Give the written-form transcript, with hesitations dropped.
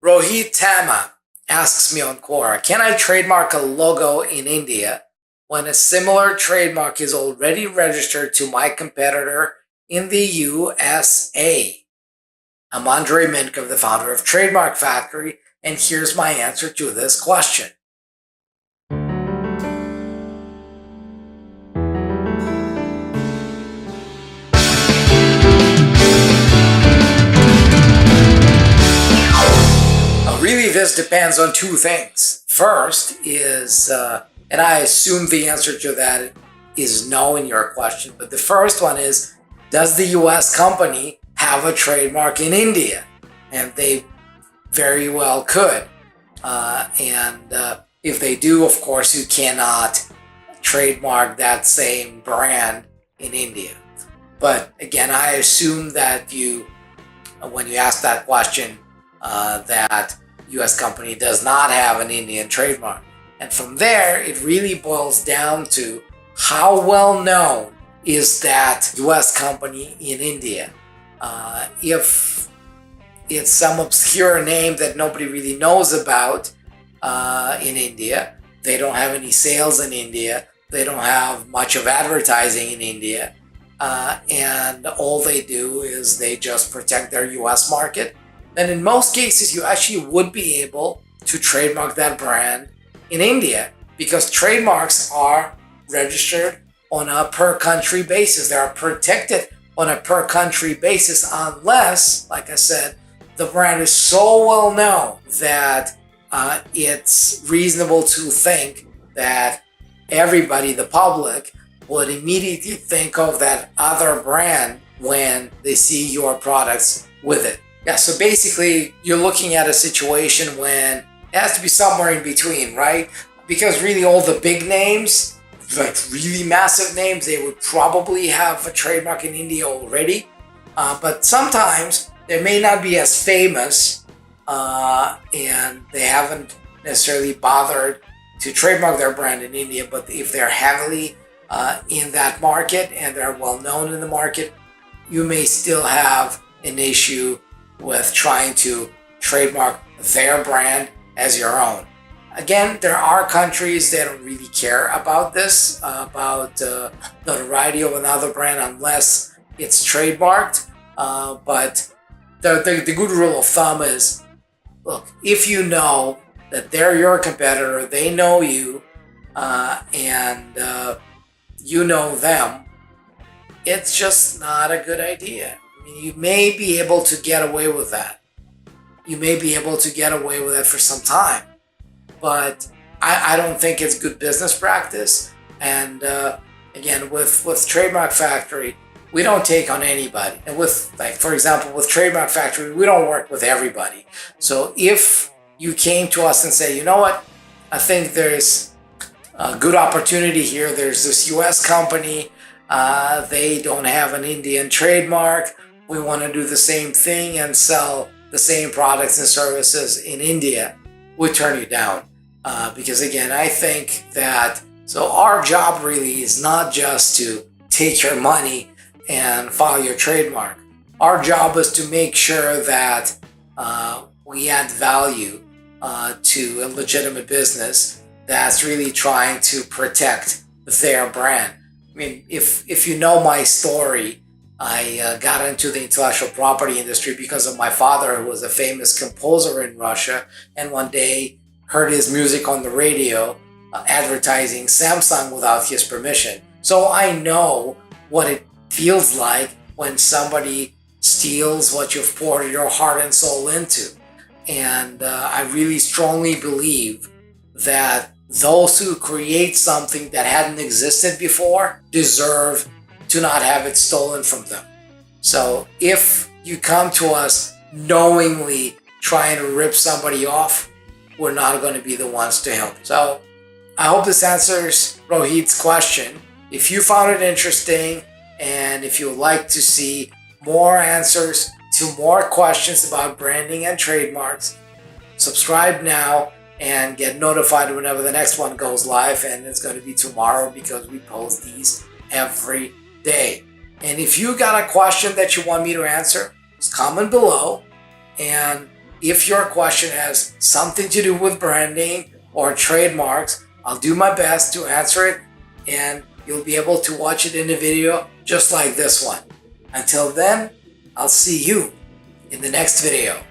Rohit Tama asks me on Quora, can I trademark a logo in India when a similar trademark is already registered to my competitor in the USA? I'm Andrei Mincov, the founder of Trademark Factory, and here's my answer to this question. Really, this depends on two things. First is, and I assume the answer to that is no in your question, but the first one is, does the US company have a trademark in India? And they very well could. If they do, of course, you cannot trademark that same brand in India. But again, I assume that when you ask that question, that US company does not have an Indian trademark. And from there, it really boils down to how well known is that US company in India. If it's some obscure name that nobody really knows about in India, they don't have any sales in India, they don't have much of advertising in India, and all they do is they just protect their US market, then in most cases you actually would be able to trademark that brand in India, because trademarks are registered on a per country basis. They are protected on a per country basis unless, like I said, the brand is so well known that it's reasonable to think that everybody, the public, would immediately think of that other brand when they see your products with it. Yeah, so basically you're looking at a situation when it has to be somewhere in between, right? Because really all the big names, like really massive names, they would probably have a trademark in India already. But sometimes they may not be as famous and they haven't necessarily bothered to trademark their brand in India. But if they're heavily in that market and they're well known in the market, you may still have an issue with trying to trademark their brand as your own. Again, there are countries that don't really care about this, about notoriety of another brand unless it's trademarked. But the good rule of thumb is, look, if you know that they're your competitor, they know you, and you know them, it's just not a good idea. I mean, you may be able to get away with that. You may be able to get away with it for some time. But I don't think it's good business practice. And again, with Trademark Factory, we don't take on anybody. And for example, with Trademark Factory, we don't work with everybody. So if you came to us and say, you know what, I think there's a good opportunity here. There's this US company. They don't have an Indian trademark. We want to do the same thing and sell the same products and services in India, we turn you down. Because again, I think that, so our job really is not just to take your money and file your trademark. Our job is to make sure that we add value to a legitimate business that's really trying to protect their brand. I mean, if you know my story, I got into the intellectual property industry because of my father, who was a famous composer in Russia, and one day heard his music on the radio advertising Samsung without his permission. So I know what it feels like when somebody steals what you've poured your heart and soul into. And I really strongly believe that those who create something that hadn't existed before deserve to not have it stolen from them. So if you come to us knowingly trying to rip somebody off, we're not going to be the ones to help. So I hope this answers Rohit's question. If you found it interesting and if you would like to see more answers to more questions about branding and trademarks, subscribe now and get notified whenever the next one goes live. And it's going to be tomorrow because we post these every day. And if you got a question that you want me to answer, just comment below. And if your question has something to do with branding or trademarks, I'll do my best to answer it, and you'll be able to watch it in a video just like this one. Until then, I'll see you in the next video.